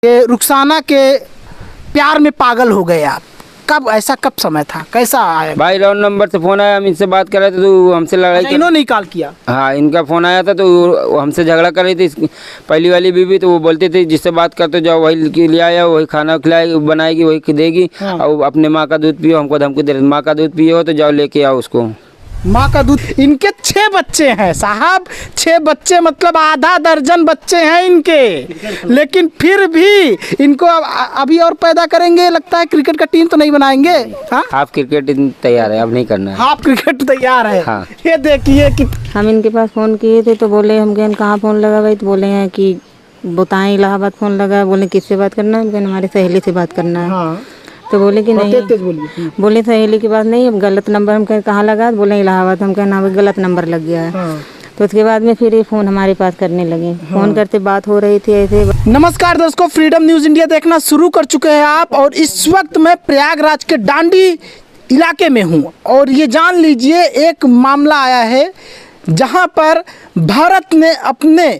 ये रुखसाना के प्यार में पागल हो गए आप? कब ऐसा कब समय था, कैसा आया? भाई रॉन्ग नंबर से फ़ोन आया, हम इनसे बात कर रहे थे तो हमसे लड़ाई कर... इन्होंने कॉल किया? हाँ, इनका फ़ोन आया था तो वो हमसे झगड़ा कर रही थी पहली वाली बीवी। तो वो बोलती थी जिससे बात करते जाओ वही ले आया, वही खाना खिलाएगी, बनाएगी, वही देगी। हाँ। और अपने माँ का दूध पियो, हमको धमकी दे रही, माँ का दूध पियो तो जाओ लेके आओ उसको। माँ का दूध? इनके 6 बच्चे हैं साहब, 6 बच्चे मतलब आधा दर्जन बच्चे हैं इनके, लेकिन फिर भी इनको अभी और पैदा करेंगे। लगता है क्रिकेट का टीम तो नहीं बनाएंगे? हाँ, हाफ क्रिकेट तैयार है, अब नहीं करना है। हाफ क्रिकेट तैयार है। हाँ। ये देखिए कि हम इनके पास फ़ोन किए थे तो बोले हम कहें कहाँ फ़ोन लगा भाई, तो बोले हैं कि बताएं इलाहाबाद फ़ोन लगा। बोले किससे बात करना है? हम कहें हमारी सहेली से बात करना है। हाँ। तो बोले कि नहीं, तेज बोलिए। बोले सहेली की बात नहीं, अब गलत नंबर। हम कहें कहाँ लगा? बोले इलाहाबाद। हम कहें ना भाई गलत नंबर लग गया है। हाँ। तो उसके बाद में फिर ये फ़ोन हमारे पास करने लगे। फ़ोन करते बात हो रही थी ऐसे। नमस्कार दोस्तों, फ्रीडम न्यूज़ इंडिया देखना शुरू कर चुके हैं आप, और इस वक्त मैं प्रयागराज के डांडी इलाके में हूं। और ये जान लीजिए एक मामला आया है जहां पर भारत ने अपने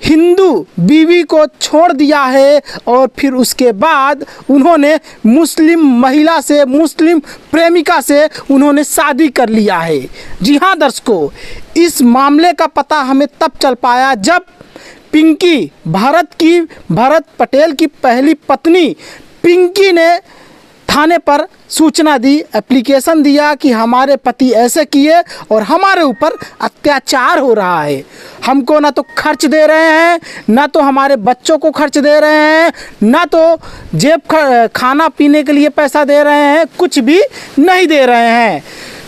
हिंदू बीवी को छोड़ दिया है और फिर उसके बाद उन्होंने मुस्लिम महिला से, मुस्लिम प्रेमिका से उन्होंने शादी कर लिया है। जी हाँ दर्शकों, इस मामले का पता हमें तब चल पाया जब पिंकी, भरत पटेल की पहली पत्नी पिंकी ने थाने पर सूचना दी, एप्लीकेशन दिया कि हमारे पति ऐसे किए और हमारे ऊपर अत्याचार हो रहा है। हमको ना तो खर्च दे रहे हैं, ना तो हमारे बच्चों को खर्च दे रहे हैं, ना तो जेब खाना पीने के लिए पैसा दे रहे हैं, कुछ भी नहीं दे रहे हैं।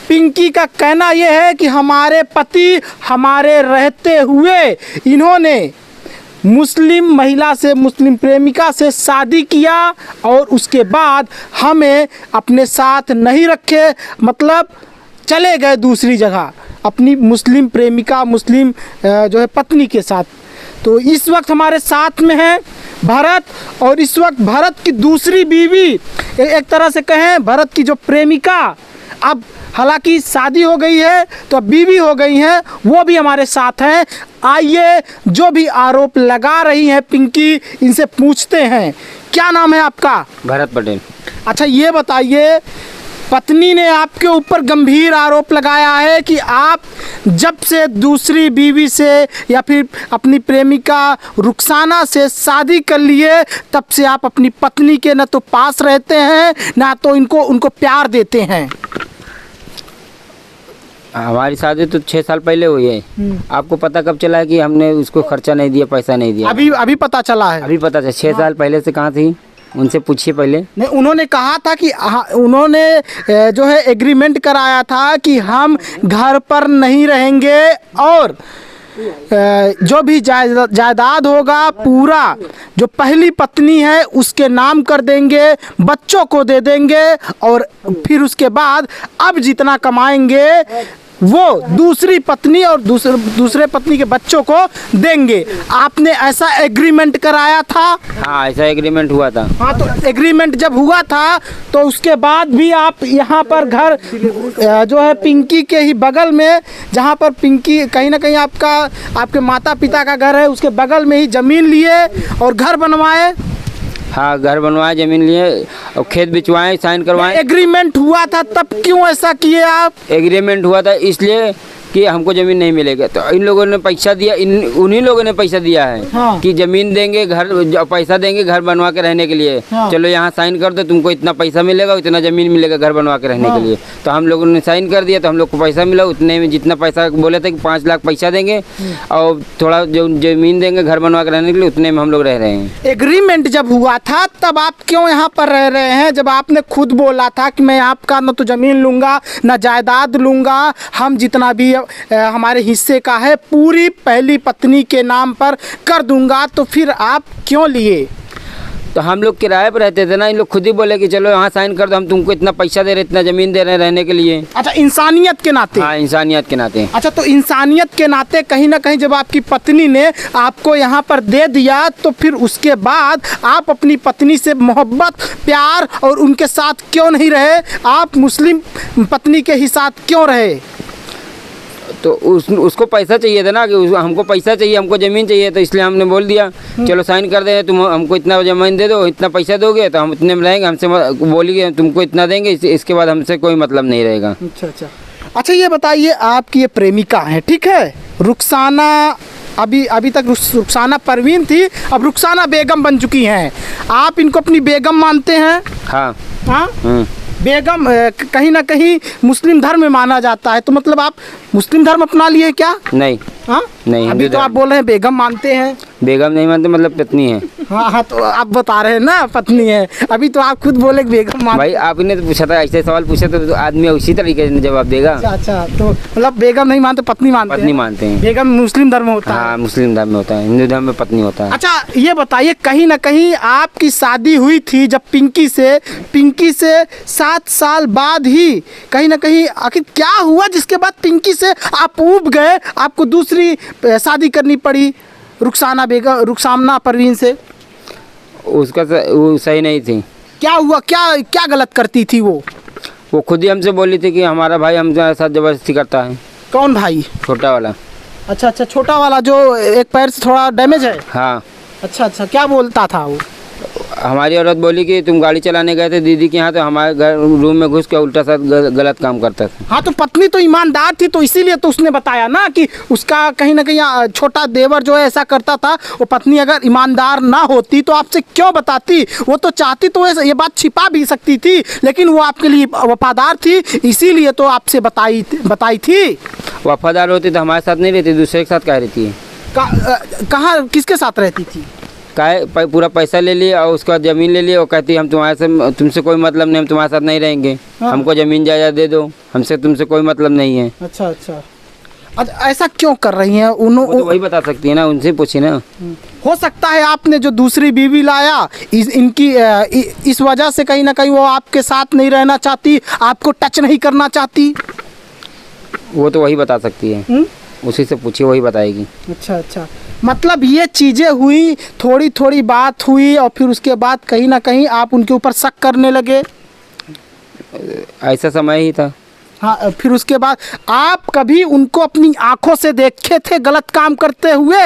पिंकी का कहना यह है कि हमारे पति हमारे रहते हुए इन्होंने मुस्लिम महिला से, मुस्लिम प्रेमिका से शादी किया और उसके बाद हमें अपने साथ नहीं रखे, मतलब चले गए दूसरी जगह अपनी मुस्लिम प्रेमिका, मुस्लिम जो है पत्नी के साथ। तो इस वक्त हमारे साथ में है भरत, और इस वक्त भरत की दूसरी बीवी, एक तरह से कहें भरत की जो प्रेमिका, अब हालांकि शादी हो गई है तो अब बीवी हो गई हैं, वो भी हमारे साथ हैं। आइए जो भी आरोप लगा रही हैं पिंकी, इनसे पूछते हैं। क्या नाम है आपका? भरत पटेल। अच्छा ये बताइए, पत्नी ने आपके ऊपर गंभीर आरोप लगाया है कि आप जब से दूसरी बीवी से या फिर अपनी प्रेमिका रुखसाना से शादी कर लिए, तब से आप अपनी पत्नी के न तो पास रहते हैं, ना तो उनको प्यार देते हैं। हमारी शादी तो 6 साल पहले हुई है। आपको पता कब चला है कि हमने उसको खर्चा नहीं दिया, पैसा नहीं दिया? अभी पता चला है? अभी पता चला। 6 साल पहले से कहाँ थी, उनसे पूछिए पहले। नहीं, उन्होंने कहा था कि उन्होंने जो है एग्रीमेंट कराया था कि हम घर पर नहीं रहेंगे और जो भी जायदाद होगा पूरा जो पहली पत्नी है उसके नाम कर देंगे, बच्चों को दे देंगे, और फिर उसके बाद अब जितना कमाएंगे वो दूसरी पत्नी और दूसरे पत्नी के बच्चों को देंगे। आपने ऐसा एग्रीमेंट कराया था? हाँ, ऐसा एग्रीमेंट हुआ था। हाँ, तो एग्रीमेंट जब हुआ था तो उसके बाद भी आप यहाँ पर घर जो है पिंकी के ही बगल में, जहाँ पर पिंकी कहीं ना कहीं आपके माता पिता का घर है, उसके बगल में ही ज़मीन लिए और घर बनवाए? हाँ, घर बनवाए, ज़मीन लिए और खेत बिचवाए, साइन करवाए। एग्रीमेंट हुआ था तब क्यों ऐसा किए आप? एग्रीमेंट हुआ था इसलिए कि हमको ज़मीन नहीं मिलेगा, तो इन लोगों ने पैसा दिया, उन्हीं लोगों ने पैसा दिया है। हाँ। कि ज़मीन देंगे, घर पैसा देंगे घर बनवा के रहने के लिए। हाँ। चलो यहाँ साइन कर दो, तुमको इतना पैसा मिलेगा, इतना ज़मीन मिलेगा घर बनवा के रहने के लिए। तो हम लोगों ने साइन कर दिया, तो हम लोग को पैसा मिला उतने में, जितना पैसा बोले थे कि 5 लाख पैसा देंगे और थोड़ा जो ज़मीन देंगे घर बनवा के रहने के लिए, उतने में हम लोग रह रहे हैं। एग्रीमेंट जब हुआ था तब आप क्यों यहाँ पर रह रहे हैं, जब आपने खुद बोला था कि मैं आपका न तो ज़मीन लूँगा न जायदाद लूँगा, हम जितना भी हमारे हिस्से का है पूरी पहली पत्नी के नाम पर कर दूंगा, तो फिर आप क्यों लिए? तो हम लोग किराए पर रहते थे ना, इन लोग खुद ही बोले कि चलो यहाँ साइन कर दो, हम तुमको इतना पैसा दे रहे, इतना ज़मीन दे रहे हैं रहने के लिए। अच्छा, इंसानियत के नाते? हाँ, इंसानियत के नाते। अच्छा, तो इंसानियत के नाते कहीं ना कहीं जब आपकी पत्नी ने आपको यहाँ पर दे दिया, तो फिर उसके बाद आप अपनी पत्नी से मोहब्बत, प्यार और उनके साथ क्यों नहीं रहे? आप मुस्लिम पत्नी के ही साथ क्यों रहे? तो उसको पैसा चाहिए था ना कि हमको पैसा चाहिए, हमको ज़मीन चाहिए, तो इसलिए हमने बोल दिया चलो साइन कर दे, तुम हमको इतना ज़मीन दे दो, इतना पैसा दोगे तो हम इतने में रहेंगे, हमसे बोलिए तुमको इतना देंगे, इसके बाद हमसे कोई मतलब नहीं रहेगा। अच्छा ये बताइए, आपकी ये प्रेमिका है, ठीक है, रुखसाना, अभी तक रुखसाना परवीन थी, अब रुखसाना बेगम बन चुकी हैं, आप इनको अपनी बेगम मानते हैं? हाँ हाँ, बेगम कहीं ना कहीं मुस्लिम धर्म में माना जाता है, तो मतलब आप मुस्लिम धर्म अपना लिए क्या? नहीं। हाँ नहीं, अभी तो आप बोल रहे हैं बेगम मानते हैं। बेगम नहीं मानते, मतलब पत्नी है। हाँ तो आप बता रहे हैं ना पत्नी है, अभी तो आप खुद बोले कि बेगम मानते। भाई आपने तो पूछा था, ऐसे सवाल पूछा तो आदमी उसी तरीके से जवाब देगा। अच्छा तो मतलब बेगम नहीं मानते, पत्नी मानते हैं। पत्नी मानते हैं। बेगम मुस्लिम धर्म में होता है। हाँ मुस्लिम धर्म में होता है, हिंदू धर्म में पत्नी होता है। अच्छा ये बताइए, कहीं ना कहीं आपकी शादी हुई थी जब पिंकी से 7 साल बाद ही, कहीं ना कहीं आखिर क्या हुआ जिसके बाद पिंकी से आप ऊब गए, आपको दूसरी शादी करनी पड़ी रुखसाना परवीन से? उसका वो सही नहीं थी। क्या हुआ, क्या गलत करती थी वो खुद ही हमसे बोली थी कि हमारा भाई हमसे साथ ज़बरदस्ती करता है। कौन भाई? छोटा वाला। अच्छा, छोटा वाला जो एक पैर से थोड़ा डैमेज है? हाँ। अच्छा, क्या बोलता था वो? हमारी औरत बोली कि तुम गाड़ी चलाने गए थे दीदी के यहाँ, तो हमारे घर रूम में घुस के उल्टा साथ गलत काम करता था। हाँ तो पत्नी तो ईमानदार थी, तो इसीलिए तो उसने बताया ना कि उसका कहीं ना कहीं छोटा देवर जो है ऐसा करता था। वो पत्नी अगर ईमानदार ना होती तो आपसे क्यों बताती? वो तो चाहती तो ये बात छिपा भी सकती थी, लेकिन वो आपके लिए वफादार थी, इसीलिए तो आपसे बताई थी। वफादार होती तो हमारे साथ नहीं रहती, दूसरे के साथ कह रहती है। कहाँ किसके साथ रहती थी? पूरा पैसा ले लिया और उसका ज़मीन ले लिया और कहती है हम तुमसे कोई मतलब नहीं, हम तुम्हारे साथ नहीं रहेंगे। हाँ। हमको ज़मीन जायदाद दे दो, हमसे तुमसे कोई मतलब नहीं है। अच्छा, ऐसा क्यों कर रही हैं? तो वही बता सकती है ना, उनसे पूछी ना। हो सकता है आपने जो दूसरी बीवी लाया इनकी इस वजह से कहीं ना कहीं वो आपके साथ नहीं रहना चाहती, आपको टच नहीं करना चाहती। वो तो वही बता सकती है, उसी से पूछिए, वही बताएगी। अच्छा, मतलब ये चीज़ें हुई, थोड़ी बात हुई और फिर उसके बाद कहीं ना कहीं आप उनके ऊपर शक करने लगे। ऐसा समय ही था। हाँ, फिर उसके बाद आप कभी उनको अपनी आंखों से देखे थे गलत काम करते हुए?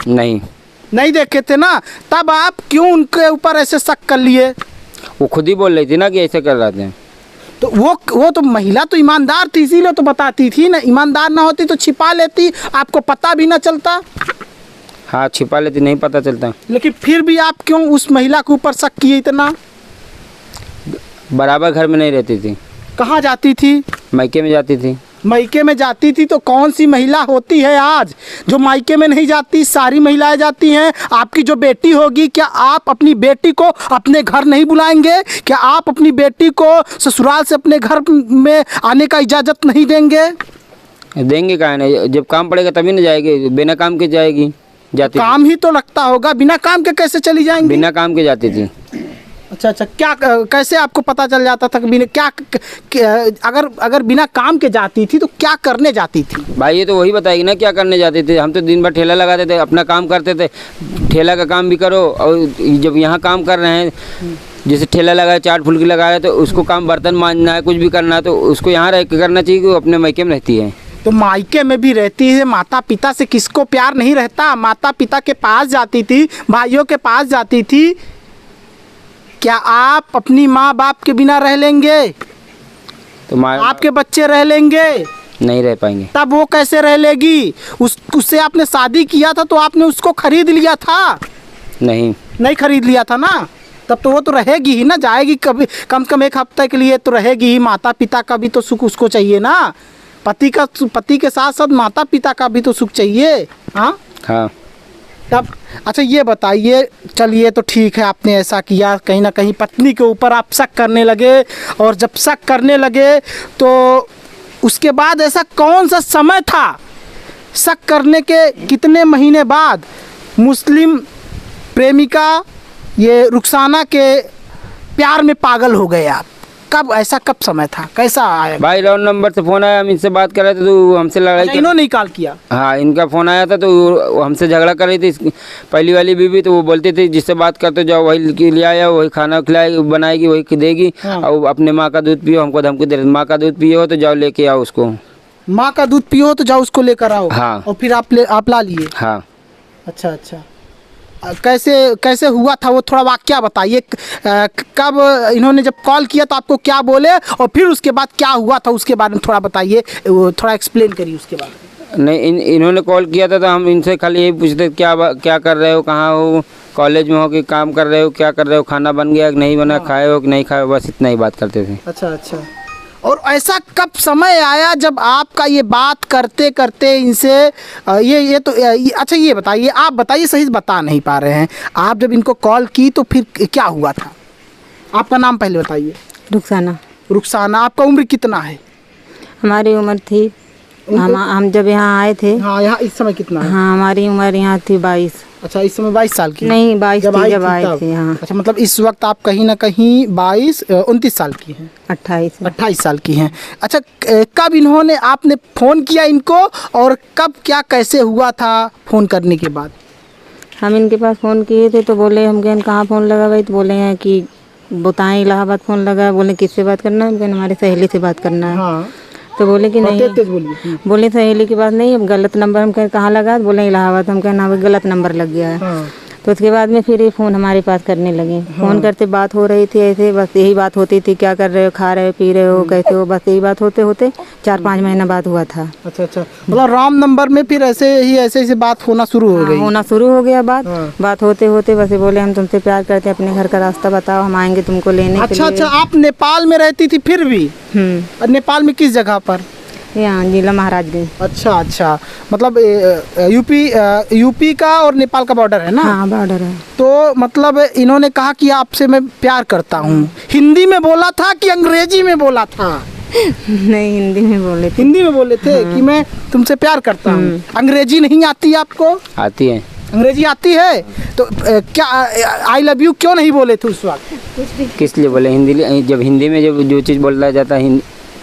नहीं देखे थे ना, तब आप क्यों उनके ऊपर ऐसे शक कर लिए? वो खुद ही बोल रही थी ना कि ऐसे कर रहे थे। तो वो तो महिला तो ईमानदार थी, इसीलिए तो बताती थी ना। ईमानदार ना होती तो छिपा लेती, आपको पता भी ना चलता। हाँ छिपा लेती, नहीं पता चलता। लेकिन फिर भी आप क्यों उस महिला के ऊपर शक किए इतना? बराबर घर में नहीं रहती थी। कहाँ जाती थी? मायके में जाती थी। मायके में जाती थी तो कौन सी महिला होती है आज जो मायके में नहीं जाती? सारी महिलाएं जाती हैं। आपकी जो बेटी होगी, क्या आप अपनी बेटी को अपने घर नहीं बुलाएंगे? क्या आप अपनी बेटी को ससुराल से अपने घर में आने का इजाज़त नहीं देंगे? देंगे काहे नहीं, जब काम पड़ेगा तभी ना जाएगी, बिना काम के जाएगी? जाती काम ही तो लगता होगा, बिना काम के कैसे चली जाएंगी? बिना काम के जाती थी। अच्छा, क्या कैसे आपको पता चल जाता था कि बिना अगर बिना काम के जाती थी तो क्या करने जाती थी? भाई ये तो वही बताएगी ना क्या करने जाते थे। हम तो दिन भर ठेला लगाते थे, अपना काम करते थे। ठेला का काम भी करो, और जब यहाँ काम कर रहे हैं, जैसे ठेला लगाया, चाट फुल्की लगाया, तो उसको काम बर्तन मांजना है, कुछ भी करना है, तो उसको यहाँ रह के करना चाहिए कि वो अपने मायके में रहती है। तो मायके में भी रहती है, माता पिता से किसको प्यार नहीं रहता? माता पिता के पास जाती थी, भाइयों के पास जाती थी। क्या आप अपनी माँ बाप के बिना रह लेंगे? तो आपके बच्चे रह लेंगे? नहीं रह पाएंगे। तब वो कैसे रह लेगी? उससे आपने शादी किया था तो आपने उसको खरीद लिया था? नहीं खरीद लिया था ना, तब तो वो तो रहेगी ही ना, जाएगी कभी, कम से कम 1 हफ्ते के लिए तो रहेगी ही। माता पिता का भी तो सुख उसको चाहिए ना, पति के साथ साथ माता पिता का भी तो सुख चाहिए। हाँ। तब अच्छा ये बताइए, चलिए तो ठीक है, आपने ऐसा किया, कहीं ना कहीं पत्नी के ऊपर आप शक करने लगे, और जब शक करने लगे तो उसके बाद ऐसा कौन सा समय था, शक करने के कितने महीने बाद मुस्लिम प्रेमिका ये रुखसाना के प्यार में पागल हो गए आप? कब समय था, कैसा आया? भाई रॉन्ग नंबर से फ़ोन आया, हम इनसे बात कर रहे थे तो हमसे लड़ाई। इन्होंने कॉल किया? हाँ, इनका फ़ोन आया था तो वो हमसे झगड़ा कर रही थी, पहली वाली बीवी। तो वो बोलती थी जिससे बात करते जाओ वही ले आया, वही खाना खिलाएगी, बनाएगी, वही देगी। हाँ। और अपने माँ का दूध पियो, हमको धमकी दे रही, माँ का दूध पियो तो जाओ लेके आओ उसको। माँ का दूध पियो तो जाओ उसको लेकर आओ। हाँ। और फिर आप ला लिए। हाँ। अच्छा अच्छा। कैसे कैसे हुआ था वो थोड़ा वाकया बताइए। कब इन्होंने जब कॉल किया तो आपको क्या बोले और फिर उसके बाद क्या हुआ था उसके बारे में थोड़ा बताइए, वो थोड़ा एक्सप्लेन करिए उसके बारे में। नहीं, इन्होंने कॉल किया था तो हम इनसे खाली यही पूछते क्या कर रहे हो, कहाँ हो, कॉलेज में हो कि काम कर रहे हो, क्या कर रहे हो, खाना बन गया कि नहीं बना, खाए हो कि नहीं खाए हो, बस इतना ही बात करते थे। अच्छा अच्छा। और ऐसा कब समय आया जब आपका ये बात करते करते इनसे अच्छा ये बताइए, आप बताइए, सही से बता नहीं पा रहे हैं आप। जब इनको कॉल की तो फिर क्या हुआ था? आपका नाम पहले बताइए। रुखसाना। रुखसाना। आपका उम्र कितना है? हमारी उम्र थी, हम जब यहाँ आए थे। हाँ, यहाँ इस समय कितना है? हाँ, हमारी उम्र यहाँ थी 22। अच्छा, इस समय 22 साल की? नहीं, 22 जब जब आए थे। हाँ। अच्छा, मतलब इस वक्त आप कहीं ना कहीं 29 साल की हैं। 28 साल की हैं। अच्छा, कब इन्होंने आपने फ़ोन किया इनको और कब क्या कैसे हुआ था फ़ोन करने के बाद? हम इनके पास फ़ोन किए थे तो बोले हम कहें कहाँ फ़ोन लगा भाई, तो बोले हैं कि बताएं इलाहाबाद फ़ोन लगा। बोले किससे बात करना है? हम कहें हमारी सहेली से बात करना है। हाँ। तो बोले कि नहीं, तेज बोलिए। बोले सहेली की बात नहीं, गलत नंबर। हम कहें कहाँ लगा? बोले इलाहाबाद। हम कहें ना, गलत नंबर लग गया है। हाँ। तो उसके बाद में फिर ये फ़ोन हमारे पास करने लगे। फ़ोन करते बात हो रही थी ऐसे, बस यही बात होती थी, क्या कर रहे हो, खा रहे हो, पी रहे हो, कैसे हो, बस यही बात होते होते 4-5 महीना बाद हुआ था। अच्छा अच्छा। मतलब रॉन्ग नंबर में फिर ऐसे बात होना शुरू हो गई? होना शुरू हो गया बात। हाँ। बात होते होते बस ये बोले हम तुमसे प्यार करते हैं, अपने घर का रास्ता बताओ, हम आएंगे तुमको लेने के अच्छा लिए। अच्छा। आप नेपाल में रहती थी फिर भी? और नेपाल में किस जगह पर? यहाँ जिला महाराजगंज। अच्छा अच्छा। मतलब यूपी का और नेपाल का बॉर्डर है ना? हाँ, बॉर्डर है। तो मतलब इन्होंने कहा कि आपसे मैं प्यार करता हूँ। हिंदी में बोला था कि अंग्रेजी में बोला था? नहीं, हिंदी में बोले थे। हिंदी में बोले थे कि मैं तुमसे प्यार करता हूँ। अंग्रेजी नहीं आती आपको? आती है। अंग्रेजी आती है तो क्या आई लव यू क्यों नहीं बोले थे उस वक्त? किस लिए बोले? हिंदी, जब हिंदी में जब जो चीज़ बोला जाता है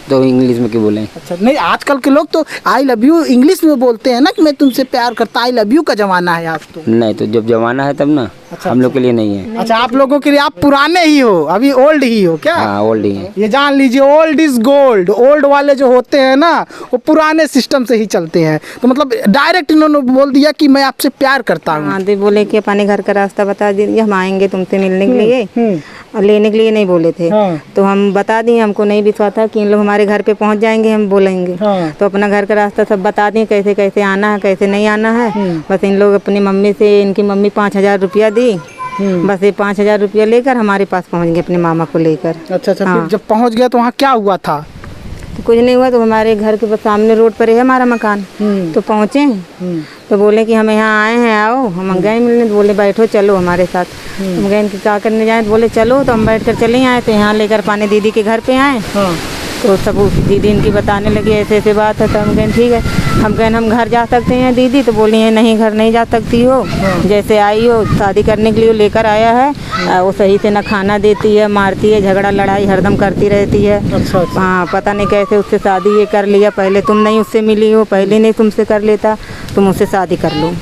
तो इंग्लिश में क्यों बोले? अच्छा, नहीं, आजकल के लोग तो आई लव यू इंग्लिश में बोलते हैं ना कि मैं तुमसे प्यार करता। आई लव यू का जमाना है आज तो। नहीं, तो जब जमाना है तब ना। अच्छा, हम लोग के लिए नहीं है। अच्छा, आप लोगों के लिए आप पुराने ही हो, अभी ओल्ड ही हो क्या? हाँ, ओल्ड ही है। ये जान लीजिए, ओल्ड इज गोल्ड। ओल्ड वाले जो होते हैं ना वो पुराने सिस्टम से ही चलते हैं। तो मतलब डायरेक्ट इन्होंने बोल दिया कि मैं आपसे प्यार करता हूँ। हाँ, तो बोले कि अपने घर का रास्ता बता दीजिए, हम आएंगे तुमसे मिलने के लिए। और लेने के लिए नहीं बोले थे। हाँ। तो हम बता दिए, हमको नहीं विश्वास था कि इन लोग हमारे घर पे पहुंच जाएंगे, हम बोलेंगे। हाँ। तो अपना घर का रास्ता सब बता दिए, कैसे कैसे आना है, कैसे नहीं आना है। बस इन लोग अपनी मम्मी से, इनकी मम्मी 5,000 रुपया दी। बस ये 5,000 रुपया लेकर हमारे पास पहुंच गए, अपने मामा को लेकर। अच्छा अच्छा। हाँ। फिर जब पहुंच गया तो वहाँ क्या हुआ था? तो कुछ नहीं हुआ। तो हमारे घर के बस सामने रोड पर है हमारा मकान। तो पहुँचे तो बोले कि हम यहाँ आए हैं, आओ। हम गए मिलने, तो बोले बैठो, चलो हमारे साथ। हम गए कि क्या करने जाए, तो बोले चलो। तो हम बैठ कर चले आए। तो यहाँ लेकर पाने दीदी के घर पे आए। हाँ। तो सब दीदी इनकी बताने लगी ऐसे ऐसे बात है। तो हम कहें ठीक है, हम कहें हम घर जा सकते हैं दीदी? तो बोली है नहीं, घर नहीं जा सकती हो। जैसे आई हो शादी करने के लिए लेकर आया है, वो सही से ना खाना देती है, मारती है, झगड़ा लड़ाई हरदम करती रहती है। अच्छा अच्छा। हाँ, पता नहीं कैसे उससे शादी ये कर लिया। पहले तुम नहीं उससे मिली हो, पहले नहीं तुमसे कर लेता, तुम उससे शादी कर लो।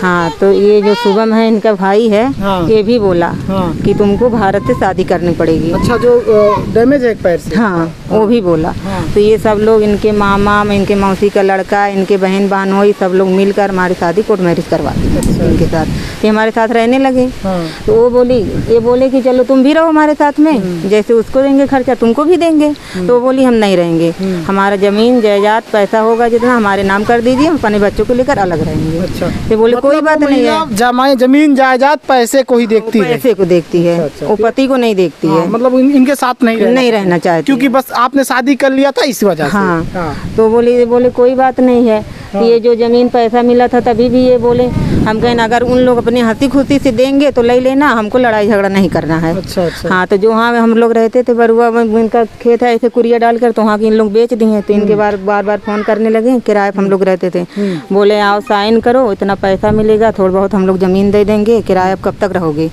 हाँ, तो ये जो शुभम है इनका भाई है, हाँ। ये भी बोला हाँ। कि तुमको भारत से शादी करनी पड़ेगी। अच्छा, जो डैमेज है एक पैर से? हाँ, वो भी बोला। हाँ। तो ये सब लोग, इनके मामा, इनके मौसी का लड़का, इनके बहन बहनोई सब लोग मिलकर हमारी शादी कोर्ट मैरिज करवा दी इनके साथ। ये हमारे साथ रहने लगे। हाँ। तो ये बोले कि चलो तुम भी रहो हमारे साथ में, जैसे उसको देंगे खर्चा तुमको भी देंगे। तो वो बोली हम नहीं रहेंगे, हमारा जमीन जायदाद पैसा होगा जितना हमारे नाम कर दीजिए, हम अपने बच्चों को लेकर अलग रहेंगे। अच्छा। ये बोले कोई बात नहीं है, जमीन जायदाद पैसे को ही देखती है। पैसे को देखती है, अच्छा। वो पति को नहीं देखती है। मतलब इनके साथ नहीं रहना चाहती, क्योंकि बस आपने शादी कर लिया था इस वजह से। हाँ। तो बोले कोई बात नहीं है। ये जो जमीन पैसा मिला था तभी भी ये बोले, हम कहें अगर उन लोग अपनी हंसी खुशी से देंगे तो ले लेना, हमको लड़ाई झगड़ा नहीं करना है। अच्छा अच्छा। हाँ, तो जो वहाँ हम लोग रहते थे बरुआ में, इनका खेत है ऐसे कुरिया डालकर, तो वहाँ के इन लोग बेच दिए। तो इनके बार बार फोन करने लगे, किराए पर हम लोग रहते थे। बोले आओ साइन करो, इतना पैसा मिलेगा, थोड़ा बहुत हम लोग जमीन दे देंगे, किराया कब तक रहोगे,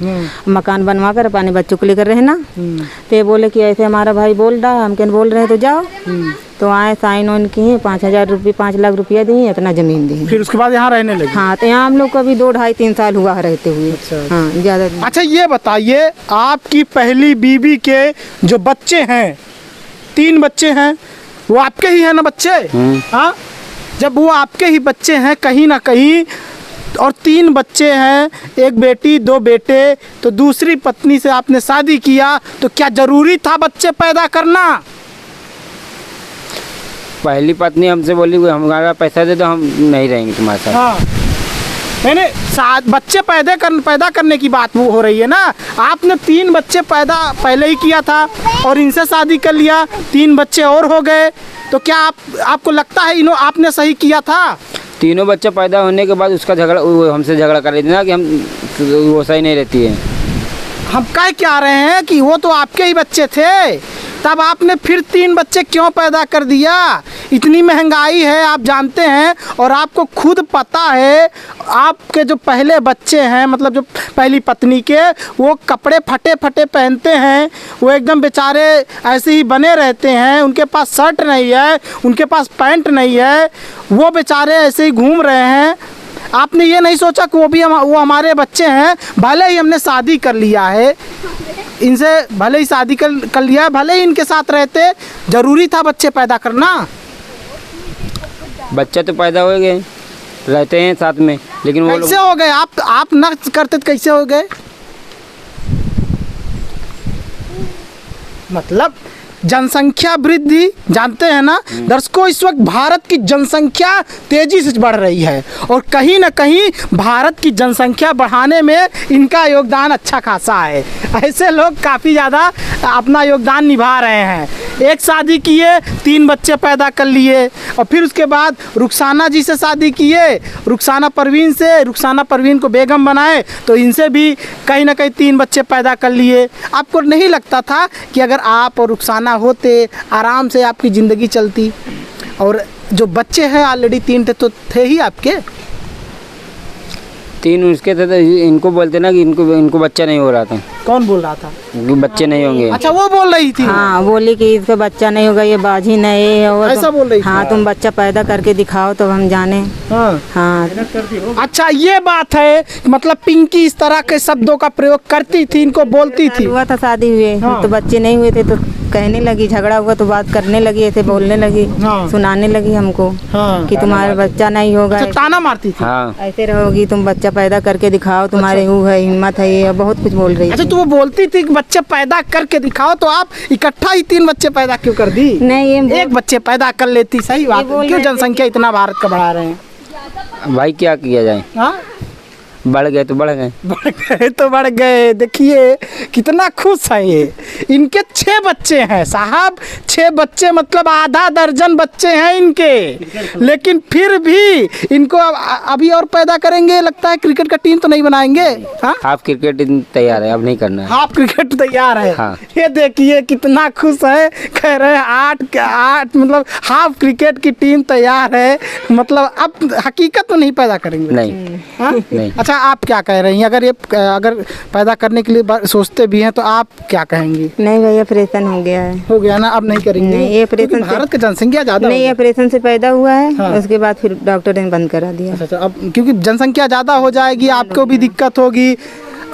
मकान बनवा कर अपने बच्चों को लेकर रहना। तो ये बोले कि ऐसे हमारा भाई बोल रहा है, हम कहें बोल रहे हैं तो जाओ। तो आए, साइन वाइन किए, 5,000 रुपये 5 लाख रुपया दिए, इतना जमीन दी। फिर उसके बाद यहाँ रहने लगे? हाँ, तो यहाँ हम लोग को अभी 2 ढाई 3 साल हुआ है रहते हुए। अच्छा। हाँ, ज़्यादा। अच्छा, ये बताइए, आपकी पहली बीवी के जो बच्चे हैं, 3 बच्चे हैं, वो आपके ही है ना बच्चे? हाँ, जब वो आपके ही बच्चे हैं कहीं ना कहीं, और 3 बच्चे हैं, 1 बेटी 2 बेटे, तो दूसरी पत्नी से आपने शादी किया, तो क्या जरूरी था बच्चे पैदा करना? पहली पत्नी हमसे बोली हमारा पैसा दे दो, हम नहीं रहेंगे तुम्हारे साथ। हाँ, मैंने बच्चे पैदा करने की बात वो हो रही है ना। आपने 3 बच्चे पैदा पहले ही किया था और इनसे शादी कर लिया, 3 बच्चे और हो गए, तो क्या आपको लगता है आपने सही किया था? तीनों बच्चे पैदा होने के बाद उसका झगड़ा, वो हमसे झगड़ा कर रही थी ना कि हम वो सही नहीं रहती है। हम क्या रहे हैं कि वो तो आपके ही बच्चे थे, तब आपने फिर 3 बच्चे क्यों पैदा कर दिया? इतनी महंगाई है, आप जानते हैं, और आपको खुद पता है आपके जो पहले बच्चे हैं, मतलब जो पहली पत्नी के, वो कपड़े फटे फटे पहनते हैं, वो एकदम बेचारे ऐसे ही बने रहते हैं, उनके पास शर्ट नहीं है, उनके पास पैंट नहीं है, वो बेचारे ऐसे ही घूम रहे हैं। आपने ये नहीं सोचा कि वो हमारे बच्चे हैं, भले ही हमने शादी कर लिया है इनसे, भले ही शादी कर लिया है, भले ही इनके साथ रहते, जरूरी था बच्चे पैदा करना? बच्चे तो पैदा हो गए, रहते हैं साथ में, लेकिन वो कैसे हो गए? आप न करते तो कैसे हो गए? मतलब जनसंख्या वृद्धि, जानते हैं ना दर्शकों, इस वक्त भारत की जनसंख्या तेजी से बढ़ रही है, और कहीं ना कहीं भारत की जनसंख्या बढ़ाने में इनका योगदान अच्छा खासा है। ऐसे लोग काफ़ी ज़्यादा अपना योगदान निभा रहे हैं। एक शादी किए, 3 बच्चे पैदा कर लिए, और फिर उसके बाद रुखसाना जी से शादी किए, रुखसाना परवीन को बेगम बनाए, तो इनसे भी कहीं ना कहीं 3 बच्चे पैदा कर लिए। आपको नहीं लगता था कि अगर आप और रुखसाना होते, आराम से आपकी ज़िंदगी चलती? और जो बच्चे हैं ऑलरेडी 3 तो थे ही आपके। 3 उसके थे, तो इनको बोलते ना कि इनको बच्चा नहीं हो रहा था। कौन बोल रहा था? बच्चे नहीं होंगे। अच्छा, वो बोल रही थी। हाँ, बोली कि इसका बच्चा नहीं होगा, ये बाजी नहीं है, और ऐसा बोल रही थी? हाँ, तुम बच्चा पैदा करके दिखाओ तो हम जाने। हाँ, हाँ। अच्छा, ये बात है, मतलब पिंकी इस तरह के शब्दों का प्रयोग करती थी, इनको बोलती थी। हुआ था शादी हुए, हाँ। तो बच्चे नहीं हुए थे, तो कहने लगी, झगड़ा हुआ तो बात करने लगी, ऐसे बोलने लगी, हाँ। सुनाने लगी हमको हाँ। कि तुम्हारा बच्चा नहीं होगा, अच्छा, ताना मारती थी। हाँ, ऐसे रहोगी, तुम बच्चा पैदा करके दिखाओ, तुम्हारे वो है, हिम्मत है, ये बहुत कुछ बोल रही अच्छा, थी। तो वो बोलती थी कि बच्चे पैदा करके दिखाओ, तो आप इकट्ठा ही 3 बच्चे पैदा क्यों कर दी? नहीं, ये एक बच्चे पैदा कर लेती, सही बात है। क्यों जनसंख्या इतना भारत का बढ़ा रहे हैं? भाई क्या किया जाए, हाँ, बढ़ गए तो बढ़ गए। बढ़ गए तो बढ़ गए। देखिए कितना खुश है ये। इनके 6 बच्चे हैं साहब, 6 बच्चे, मतलब आधा दर्जन बच्चे हैं इनके, लेकिन फिर भी इनको अभी और पैदा करेंगे। लगता है क्रिकेट का टीम तो नहीं बनाएंगे? हाँ, आप क्रिकेट तैयार है, अब नहीं करना है। आप क्रिकेट तैयार है? हाँ। ये देखिए कितना खुश है, कह रहे हैं 8 मतलब हाफ क्रिकेट की टीम तैयार है। मतलब अब हकीकत में नहीं पैदा करेंगे? नहीं। हाँ? नहीं। अच्छा, आप क्या कह रही हैं? अगर पैदा करने के लिए सोचते भी हैं तो आप क्या कहेंगी? नहीं भैया, ऑपरेशन हो गया है। हो गया ना, अब नहीं करेंगे? नहीं, ये ऑपरेशन क्योंकि भारत की जनसंख्या ज़्यादा नहीं, हो ऑपरेशन से पैदा हुआ है, हाँ। उसके बाद फिर डॉक्टर ने बंद करा दिया। अच्छा, अब क्योंकि जनसंख्या ज़्यादा हो जाएगी, आपको भी दिक्कत होगी।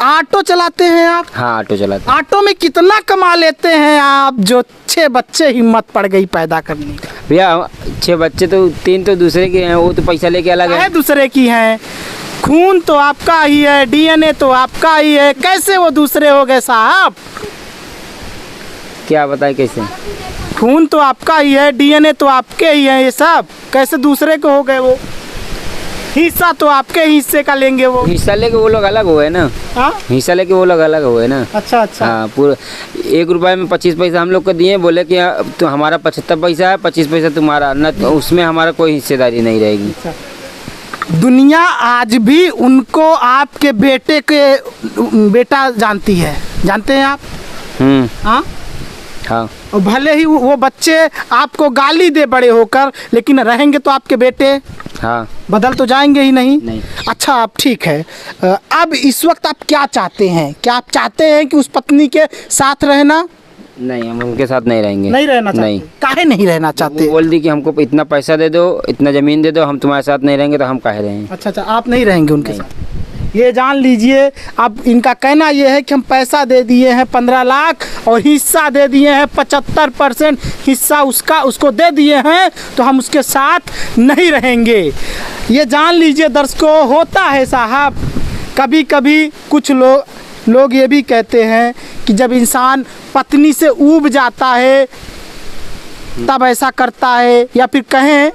ऑटो चलाते हैं आप? हाँ, ऑटो चलाते। ऑटो में कितना कमा लेते हैं आप, जो 6 बच्चे हिम्मत पड़ गई पैदा करने की? भैया 6 बच्चे तो 3 तो दूसरे के हैं, वो तो पैसा लेके अलग है। दूसरे की हैं, खून तो आपका ही है, डीएनए तो आपका ही है, कैसे वो दूसरे हो गए साहब? क्या बताए कैसे? खून तो आपका ही है, डीएनए तो आपके ही है, ये सब कैसे दूसरे को हो गए? वो हिस्सा तो आपके हिस्से का लेंगे वो। हिस्सा लेके वो लोग अलग हुए ना। हाँ, हिस्सा लेके वो लोग अलग हुए ना। अच्छा अच्छा। हाँ, पूरा 1 रुपये में 25 पैसा हम लोग को दिए, बोले कि तो हमारा 75 पैसा है, 25 पैसा तुम्हारा, न तो उसमें हमारा कोई हिस्सेदारी नहीं रहेगी। दुनिया आज भी उनको आपके बेटा जानती है, जानते हैं आप? हाँ हाँ। और भले ही वो बच्चे आपको गाली दे बड़े होकर, लेकिन रहेंगे तो आपके बेटे। हाँ, बदल तो जाएंगे ही नहीं। नहीं। अच्छा, अब ठीक है, अब इस वक्त आप क्या चाहते हैं? क्या आप चाहते हैं कि उस पत्नी के साथ रहना? नहीं, हम उनके साथ नहीं रहेंगे। नहीं रहना चाहते? नहीं। काहे नहीं रहना चाहते? वो बोल दी कि हमको इतना पैसा दे दो, इतना ज़मीन दे दो, हम तुम्हारे साथ नहीं रहेंगे, तो हम काहे रहें? अच्छा अच्छा, आप नहीं रहेंगे उनके साथ? ये जान लीजिए। अब इनका कहना ये है कि हम पैसा दे दिए हैं 15 लाख और हिस्सा दे दिए हैं 75% हिस्सा उसको दे दिए हैं, तो हम उसके साथ नहीं रहेंगे। ये जान लीजिए दर्शकों, होता है साहब, कभी कभी कुछ लोग ये भी कहते हैं कि जब इंसान पत्नी से ऊब जाता है तब ऐसा करता है, या फिर कहें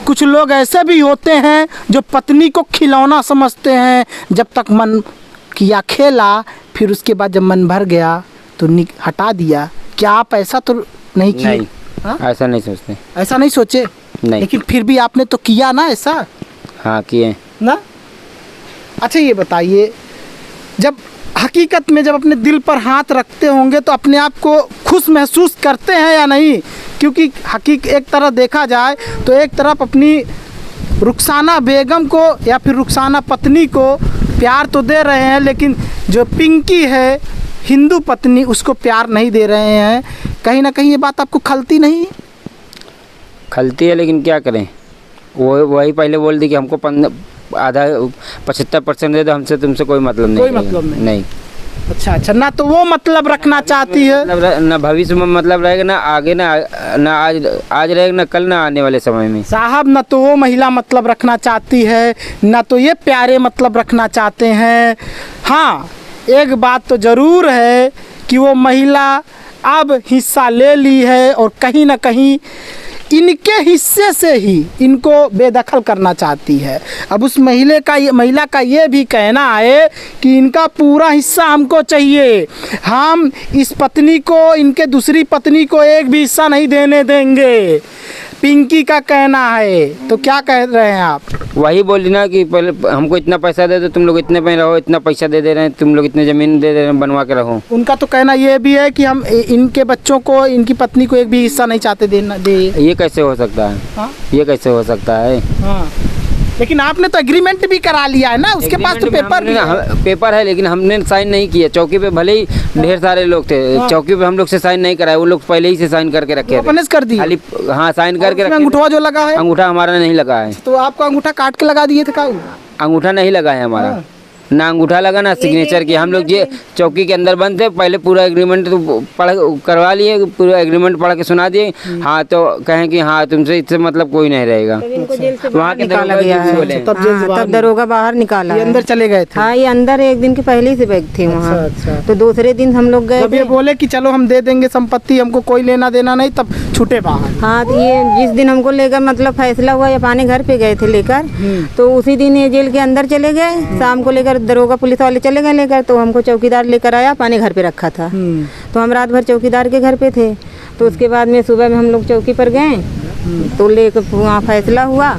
कुछ लोग ऐसे भी होते हैं जो पत्नी को खिलौना समझते हैं, जब तक मन किया खेला, फिर उसके बाद जब मन भर गया तो हटा दिया। क्या आप ऐसा तो नहीं किए? नहीं, हाँ? ऐसा नहीं सोचते। ऐसा नहीं सोचे? नहीं। लेकिन फिर भी आपने तो किया ना ऐसा? हाँ किए ना। अच्छा ये बताइए, जब हकीकत में जब अपने दिल पर हाथ रखते होंगे तो अपने आप को खुश महसूस करते हैं या नहीं? क्योंकि एक तरह देखा जाए तो एक तरफ अपनी रुखसाना बेगम को या फिर रुखसाना पत्नी को प्यार तो दे रहे हैं, लेकिन जो पिंकी है हिंदू पत्नी उसको प्यार नहीं दे रहे हैं। कहीं ना कहीं ये बात आपको खलती नहीं? खलती है, लेकिन क्या करें, वही पहले बोल दी कि हमको आधा 75% दे दो, हमसे तुमसे कोई मतलब नहीं। कोई मतलब नहीं। अच्छा, ना तो वो मतलब रखना चाहती है, मतलब ना भविष्य में मतलब रहेगा, ना आगे, ना आज रहेगा, ना कल, ना आने वाले समय में। साहब ना तो वो महिला मतलब रखना चाहती है, ना तो ये प्यारे मतलब रखना चाहते हैं। हाँ, एक बात तो ज़रूर है कि वो महिला अब हिस्सा ले ली है और कहीं ना कहीं इनके हिस्से से ही इनको बेदखल करना चाहती है। अब उस महिला का ये भी कहना है कि इनका पूरा हिस्सा हमको चाहिए, हम इस पत्नी को, इनके दूसरी पत्नी को एक भी हिस्सा नहीं देने देंगे, पिंकी का कहना है। तो क्या कह रहे हैं आप? वही बोली ना कि पहले हमको इतना पैसा दे दो, तुम लोग इतने में रहो, इतना पैसा दे रहे हैं, तुम लोग इतने ज़मीन दे रहे हैं, बनवा के रहो। उनका तो कहना ये भी है कि हम इनके बच्चों को, इनकी पत्नी को एक भी हिस्सा नहीं चाहते देना दे। ये कैसे हो सकता है? हाँ? ये कैसे हो सकता है? हाँ, लेकिन आपने तो एग्रीमेंट भी करा लिया है ना, उसके पास तो पेपर भी है। पेपर है, लेकिन हमने साइन नहीं किया। चौकी पे भले ही ढेर सारे लोग थे, चौकी पे हम लोग से साइन नहीं कराए, वो लोग पहले ही से साइन करके रखे थे। कर दी खाली हाँ साइन करके रखे। अंगूठा जो लगा है, अंगूठा हमारा नहीं लगा है। तो आपका अंगूठा काट के लगा दिए थे? का अंगूठा नहीं लगा है हमारा, ना अंगूठा लगा, ना सिग्नेचर किया। हम लोग ये चौकी के अंदर बंद थे, पहले पूरा एग्रीमेंट तो पढ़ करवा लिए, पूरा एग्रीमेंट पढ़ के सुना दिए। हाँ, तो कहें कि हाँ तुमसे इससे मतलब कोई नहीं रहेगा। वहाँ के निकाला गया है, तब दरोगा बाहर निकाला, अंदर चले गए थे। हाँ, ये अंदर एक दिन के पहले ही से बैग थे वहाँ। तो दूसरे दिन हम लोग गए, जब ये बोले कि चलो हम दे देंगे संपत्ति, हमको कोई लेना देना नहीं, तब छूटे बाहर। हाँ, तो ये जिस दिन हमको लेकर मतलब फैसला हुआ, ये अपने घर पे गए थे लेकर, तो उसी दिन ये जेल के अंदर चले गए। शाम को लेकर दरोगा पुलिस वाले चले गए लेकर, तो हमको चौकीदार लेकर आया, अपने घर पे रखा था। तो हम रात भर चौकीदार के घर पे थे। तो उसके बाद में सुबह में हम लोग चौकी पर गए, तो लेकर वहाँ फैसला हुआ।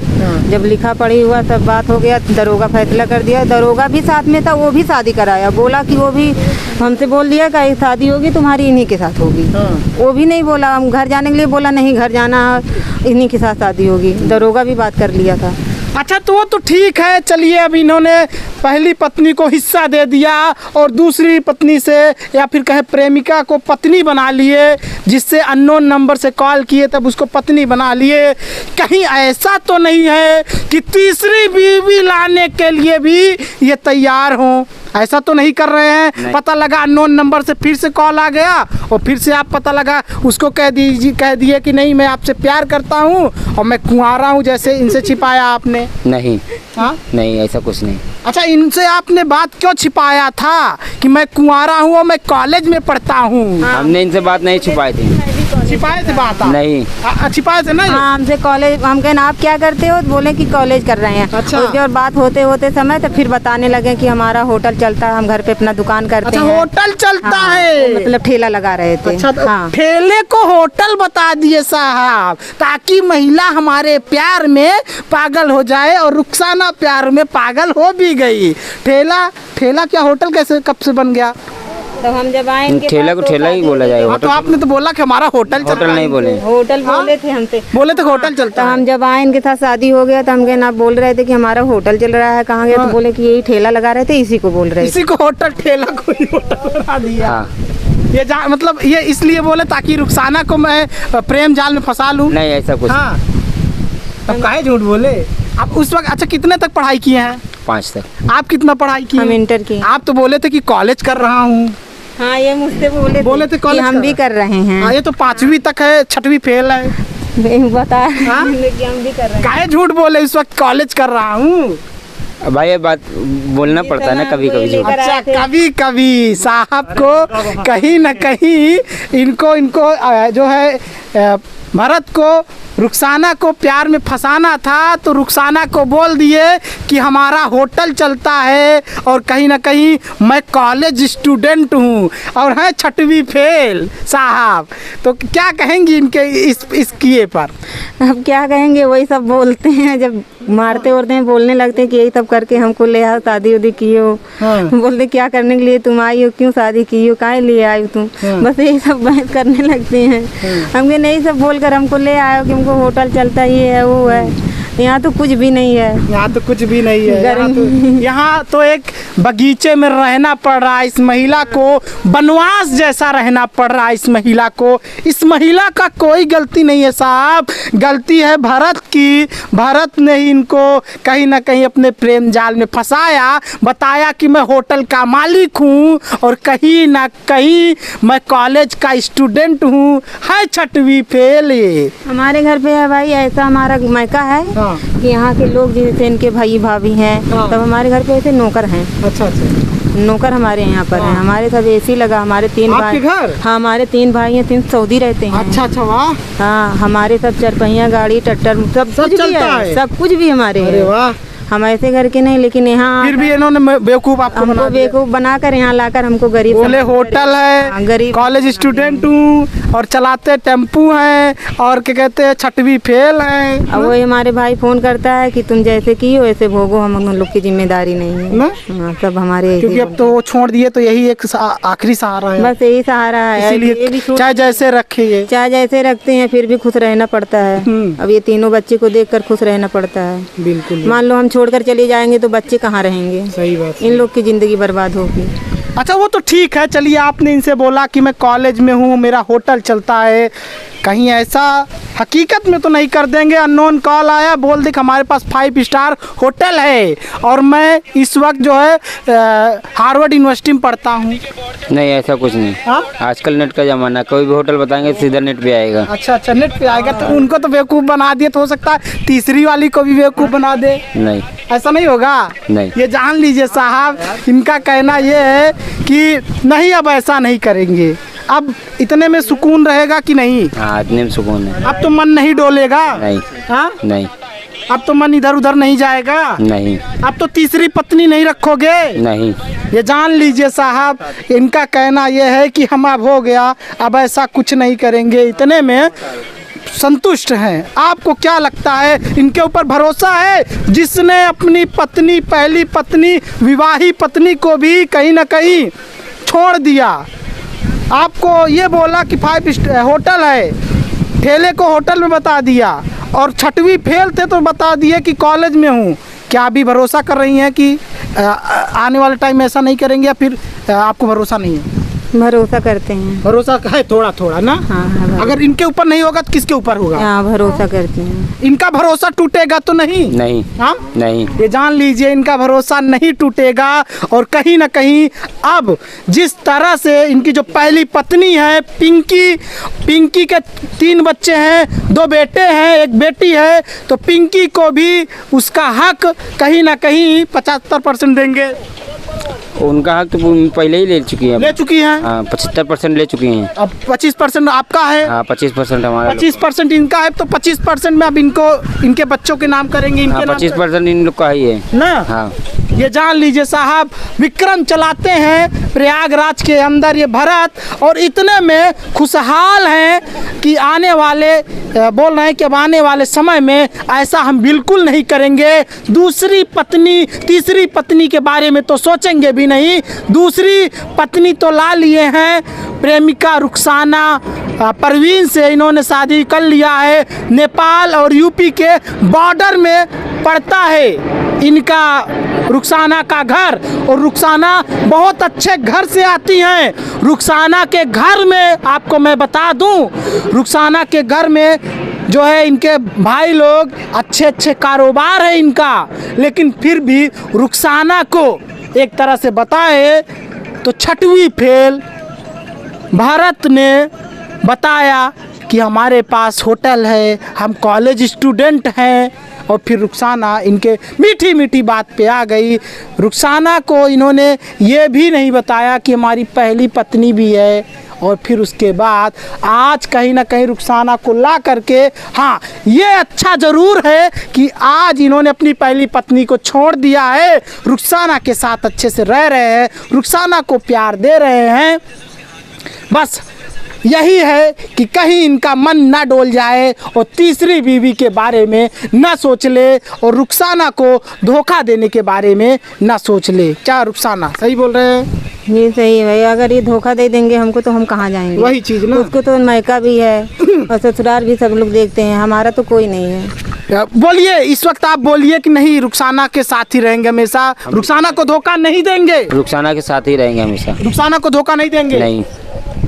जब लिखा पढ़ी हुआ, सब बात हो गया, दरोगा फैसला कर दिया। दरोगा भी साथ में था, वो भी शादी कराया, बोला कि वो भी हमसे बोल दिया कि शादी होगी तुम्हारी इन्हीं के साथ होगी। वो भी नहीं बोला, हम घर जाने के लिए बोला, नहीं घर जाना इन्हीं के साथ शादी होगी। दरोगा भी बात कर लिया था। अच्छा, तो वो तो ठीक है, चलिए अब इन्होंने पहली पत्नी को हिस्सा दे दिया और दूसरी पत्नी से या फिर कहे प्रेमिका को पत्नी बना लिए, जिससे अननोन नंबर से कॉल किए तब उसको पत्नी बना लिए। कहीं ऐसा तो नहीं है कि तीसरी बीवी लाने के लिए भी ये तैयार हों? ऐसा तो नहीं कर रहे हैं? नहीं। पता लगा अननोन नंबर से फिर से कॉल आ गया और फिर से आप पता लगा उसको कह दिए कि नहीं मैं आपसे प्यार करता हूँ और मैं कुंवारा हूँ, जैसे इनसे छिपाया आपने? नहीं। हाँ, नहीं, ऐसा कुछ नहीं। अच्छा, इनसे आपने बात क्यों छिपाया था कि मैं कुंवारा हूँ और मैं कॉलेज में पढ़ता हूँ? हमने इनसे बात नहीं छुपाई थी। छिपाए थे बात आप? नहीं। छिपाए थे ना? हाँ, हमसे कॉलेज, हम कहना आप क्या करते हो, तो बोले कि कॉलेज कर रहे हैं। अच्छा। उसके बाद बात होते होते समय तो फिर बताने लगे कि हमारा होटल चलता है, हम घर पे अपना दुकान करते अच्छा, हैं। होटल चलता हाँ, है, मतलब ठेला लगा रहे थे। अच्छा, तो हाँ। ठेले को होटल बता दिए साहब, ताकि महिला हमारे प्यार में पागल हो जाए, और रुखसाना प्यार में पागल हो भी गई। ठेला क्या होटल कैसे कब से बन गया? तो हम जब आए इनके ठेला पास को तो ठेला ही बोला जाएगा। हाँ, तो आपने तो बोला कि हमारा होटल चलता होटल है। नहीं बोले। होटल बोले थे हमसे, बोले थे होटल चलता तो है। हम जब आए इनके साथ शादी हो गया, तो हम कहना बोल रहे थे कि हमारा होटल चल रहा है। कहाँ गया? तो बोले कि यही ठेला लगा रहे थे, इसी को बोल रहे थे। इसी को होटल, ठेला को ही होटल बना दिया। हाँ। ये मतलब ये इसलिए बोले ताकि रुखसाना को मैं प्रेम जाल में फंसा लूं? नहीं, ऐसा कुछ हाँ, अब काहे झूठ बोले आप उस वक्त? अच्छा, कितने तक पढ़ाई किए हैं? 5 तक। आप कितना पढ़ाई की? हम इंटर की। आप तो बोले थे कि कॉलेज कर रहा हूँ। हाँ, ये मुझसे बोले थे कि कि हम भी कर रहे हैं। हाँ, ये तो 5वीं तक है, 6वीं फेल है। बता हाँ? कि हम भी कर रहे हैं। काहे झूठ बोले, इस वक्त कॉलेज कर रहा हूँ। अब भाई ये बात बोलना पड़ता है ना कभी कभी जो। अच्छा, कभी कभी साहब को कहीं न कहीं इनको जो है भरत को, रुखसाना को प्यार में फंसाना था, तो रुखसाना को बोल दिए कि हमारा होटल चलता है और कहीं ना कहीं मैं कॉलेज स्टूडेंट हूँ और है 6वीं फेल साहब। तो क्या कहेंगी इनके इस किए पर? अब क्या कहेंगे, वही सब बोलते हैं, जब मारते उड़ते हैं बोलने लगते हैं कि यही सब करके हमको ले आओ, शादी उदी की हो। हाँ। बोलते क्या करने के लिए तुम आई हो, क्यों शादी की हो, काहे लिए आई हो तुम? हाँ। बस यही सब बहस करने लगते हैं। हमके नहीं सब बोलकर हमको ले आए हो कि हमको होटल चलता ही है, वो है। यहाँ तो कुछ भी नहीं है। यहाँ तो कुछ भी नहीं है। गर्मी। यहाँ तो एक बगीचे में रहना पड़ रहा है इस महिला को, वनवास जैसा रहना पड़ रहा है इस महिला को। इस महिला का कोई गलती नहीं है साहब, गलती है भरत की। भरत ने ही इनको कहीं ना कहीं अपने प्रेम जाल में फंसाया, बताया कि मैं होटल का मालिक हूँ और कहीं ना कहीं मैं कॉलेज का स्टूडेंट हूँ, है 6वीं फेल। ये हमारे घर पे है भाई, ऐसा हमारा मायका है कि यहाँ के लोग जैसे इनके भाई भाभी हैं, हाँ। तब हमारे घर पे ऐसे नौकर हैं। अच्छा अच्छा। नौकर हमारे यहाँ पर है। हाँ। हमारे सब एसी लगा, हमारे 3 आपके भाई। घर? हाँ, हमारे 3 भाई हैं, 3 सऊदी रहते हैं। अच्छा अच्छा, वाह। हाँ, हमारे सब 4 पहिया गाड़ी, ट्रैक्टर, सब कुछ भी चलता है, है? सब कुछ भी हमारे अरे है। वाह। हम ऐसे घर के नहीं, लेकिन यहाँ फिर भी इन्होंने बेवकूफ आपको बना हमको दिया। बेवकूफ बनाकर यहाँ लाकर हमको गरीब बोले समझ- होटल हाँ, है, गरीब कॉलेज स्टूडेंट हूँ और चलाते टेम्पू हैं और क्या कहते हैं 6वीं फेल हैं। अब वही हमारे भाई फोन करता है कि तुम जैसे की हो ऐसे भोगो, हम लोग की जिम्मेदारी नहीं है। ना? हाँ, सब हमारे ऐसे क्योंकि अब तो वो छोड़ दिए, तो यही एक आखिरी सहारा है। बस यही सहारा है। ये भी इसीलिए छोड़- चाहे जैसे रखिए। चाहे जैसे रखते हैं फिर भी खुश रहना पड़ता है। अब ये तीनों बच्चे को देखकर खुश रहना पड़ता है। बिल्कुल मान लो हम छोड़कर चले जाएंगे तो बच्चे कहाँ रहेंगे? सही बात। इन लोग की जिंदगी बर्बाद होगी। अच्छा, वो तो ठीक है, चलिए आपने इनसे बोला कि मैं कॉलेज में हूँ, मेरा होटल चलता है, कहीं ऐसा हकीकत में तो नहीं कर देंगे? अननोन कॉल आया, बोल दे कि हमारे पास 5 स्टार होटल है और मैं इस वक्त जो है हार्वर्ड यूनिवर्सिटी में पढ़ता हूँ। नहीं, ऐसा कुछ नहीं। हाँ? आजकल नेट का ज़माना, कोई भी होटल बताएंगे सीधा नेट पे आएगा। अच्छा अच्छा, नेट पे आएगा। तो उनको तो बेवकूफ़ बना दिए, तो हो सकता है तीसरी वाली को भी बेवकूफ़ बना दे। नहीं, ऐसा नहीं होगा? नहीं। ये जान लीजिए साहब, इनका कहना ये है कि नहीं, अब ऐसा नहीं करेंगे। अब इतने में सुकून रहेगा कि नहीं? हाँ, इतने में सुकून है। अब तो मन नहीं डोलेगा? नहीं, हाँ? नहीं, अब तो मन इधर उधर नहीं जाएगा? नहीं, अब तो तीसरी पत्नी नहीं रखोगे? नहीं। ये जान लीजिए साहब, इनका कहना यह है कि हम अब हो गया, अब ऐसा कुछ नहीं करेंगे, इतने में संतुष्ट हैं। आपको क्या लगता है, इनके ऊपर भरोसा है? जिसने अपनी पत्नी, पहली पत्नी, विवाही पत्नी को भी कहीं ना कहीं छोड़ दिया, आपको ये बोला कि 5 स्टार होटल है, ठेले को होटल में बता दिया और 6वीं फेल थे तो बता दिए कि कॉलेज में हूँ। क्या अभी भरोसा कर रही हैं कि आने वाले टाइम में ऐसा नहीं करेंगे, या फिर आपको भरोसा नहीं है? भरोसा करते हैं। भरोसा है थोड़ा थोड़ा ना? हाँ, हाँ, अगर इनके ऊपर नहीं होगा तो किसके ऊपर होगा? हाँ, भरोसा करते हैं। इनका भरोसा टूटेगा तो नहीं? नहीं, हाँ, नहीं। ये जान लीजिए, इनका भरोसा नहीं टूटेगा। और कहीं ना कहीं अब जिस तरह से इनकी जो पहली पत्नी है पिंकी के 3 बच्चे हैं, 2 बेटे हैं, 1 बेटी है, तो पिंकी को भी उसका हक कहीं ना कहीं 75% देंगे। उनका हक तो पहले ही ले चुकी है। ले चुकी हैं। हाँ, 75% ले चुकी हैं। अब 25% आपका है। हाँ, 25% हमारा। 25% इनका है, तो 25% में अब इनको, इनके बच्चों के नाम करेंगे, इनके हाँ, नाम 25% इन लोग का ही है ना? हाँ। ये जान लीजिए साहब, विक्रम चलाते हैं प्रयागराज के अंदर ये भरत, और इतने में खुशहाल हैं कि आने वाले बोल रहे हैं कि अब आने वाले समय में ऐसा हम बिल्कुल नहीं करेंगे। दूसरी पत्नी, तीसरी पत्नी के बारे में तो सोचेंगे भी नहीं। दूसरी पत्नी तो ला लिए हैं, प्रेमिका रुखसाना परवीन से इन्होंने शादी कर लिया है। नेपाल और यूपी के बॉर्डर में पड़ता है इनका रुखसाना का घर, और रुखसाना बहुत अच्छे घर से आती हैं। रुखसाना के घर में आपको मैं बता दूं, रुखसाना के घर में जो है इनके भाई लोग अच्छे अच्छे कारोबार है इनका, लेकिन फिर भी रुखसाना को एक तरह से बताए तो 6वीं फेल। भारत ने बताया कि हमारे पास होटल है, हम कॉलेज स्टूडेंट हैं, और फिर रुखसाना इनके मीठी मीठी बात पे आ गई। रुखसाना को इन्होंने ये भी नहीं बताया कि हमारी पहली पत्नी भी है, और फिर उसके बाद आज कहीं ना कहीं रुखसाना को ला करके, हाँ ये अच्छा ज़रूर है कि आज इन्होंने अपनी पहली पत्नी को छोड़ दिया है, रुखसाना के साथ अच्छे से रह रहे हैं, रुखसाना को प्यार दे रहे हैं। बस यही है कि कहीं इनका मन ना डोल जाए और तीसरी बीवी के बारे में ना सोच ले, और रुखसाना को धोखा देने के बारे में ना सोच ले। क्या रुखसाना सही बोल रहे हैं? ये सही है भाई, अगर ये धोखा दे देंगे हमको तो हम कहाँ जाएंगे? वही चीज़ ना, उसको तो मायका भी है और ससुराल भी सब लोग देखते हैं, हमारा तो कोई नहीं है। बोलिए इस वक्त आप बोलिए कि नहीं रुखसाना के साथ ही रहेंगे हमेशा, रुखसाना को धोखा नहीं देंगे, रुखसाना के साथ ही रहेंगे हमेशा। रुखसाना को धोखा नहीं देंगे? नहीं,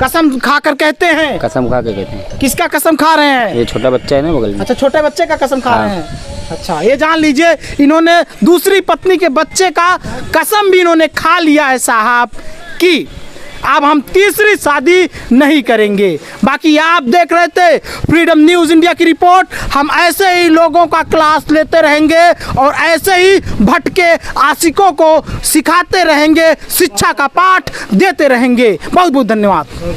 कसम खाकर कहते हैं? कसम खा के कहते हैं। किसका कसम खा रहे हैं? ये छोटा बच्चा है ना बगल में। अच्छा, छोटे बच्चे का कसम खा हाँ। रहे हैं। अच्छा, ये जान लीजिए इन्होंने दूसरी पत्नी के बच्चे का कसम भी इन्होंने खा लिया है साहब कि अब हम तीसरी शादी नहीं करेंगे। बाकी आप देख रहे थे फ्रीडम न्यूज़ इंडिया की रिपोर्ट। हम ऐसे ही लोगों का क्लास लेते रहेंगे और ऐसे ही भटके आशिकों को सिखाते रहेंगे, शिक्षा का पाठ देते रहेंगे। बहुत बहुत धन्यवाद।